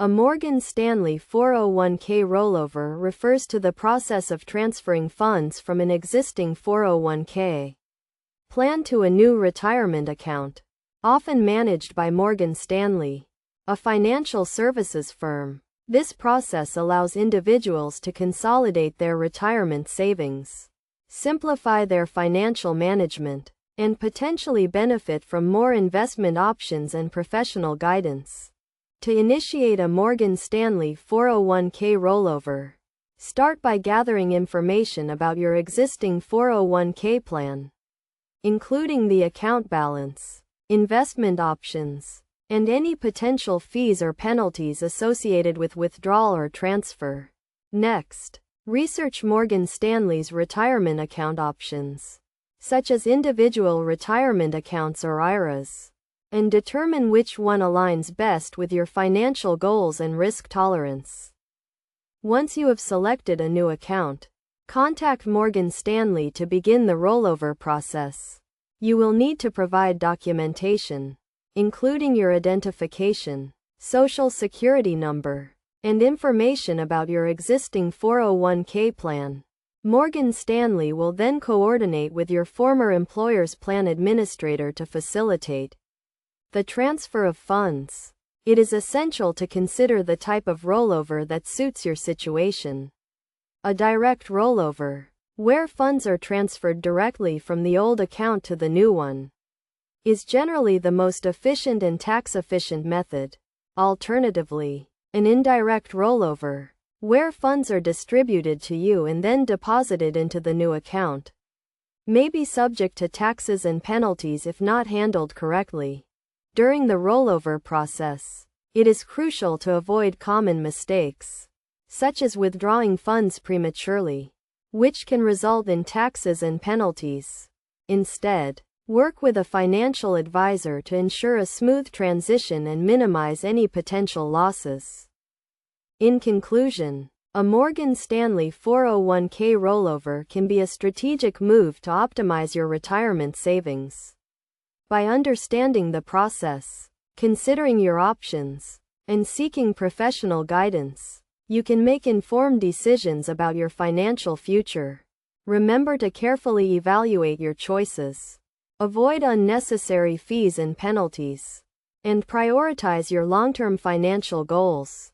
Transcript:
A Morgan Stanley 401K rollover refers to the process of transferring funds from an existing 401k plan to a new retirement account, often managed by Morgan Stanley, a financial services firm. This process allows individuals to consolidate their retirement savings, simplify their financial management, and potentially benefit from more investment options and professional guidance. To initiate a Morgan Stanley 401k rollover, start by gathering information about your existing 401k plan, including the account balance, investment options, and any potential fees or penalties associated with withdrawal or transfer. Next, research Morgan Stanley's retirement account options, such as individual retirement accounts or IRAs, and determine which one aligns best with your financial goals and risk tolerance. Once you have selected a new account, contact Morgan Stanley to begin the rollover process. You will need to provide documentation, including your identification, social security number, and information about your existing 401k plan. Morgan Stanley will then coordinate with your former employer's plan administrator to facilitate the transfer of funds. It is essential to consider the type of rollover that suits your situation. A direct rollover, where funds are transferred directly from the old account to the new one, is generally the most efficient and tax-efficient method. Alternatively, an indirect rollover, where funds are distributed to you and then deposited into the new account, may be subject to taxes and penalties if not handled correctly. During the rollover process, it is crucial to avoid common mistakes, such as withdrawing funds prematurely, which can result in taxes and penalties. Instead, work with a financial advisor to ensure a smooth transition and minimize any potential losses. In conclusion, a Morgan Stanley 401k rollover can be a strategic move to optimize your retirement savings. By understanding the process, considering your options, and seeking professional guidance, you can make informed decisions about your financial future. Remember to carefully evaluate your choices, avoid unnecessary fees and penalties, and prioritize your long-term financial goals.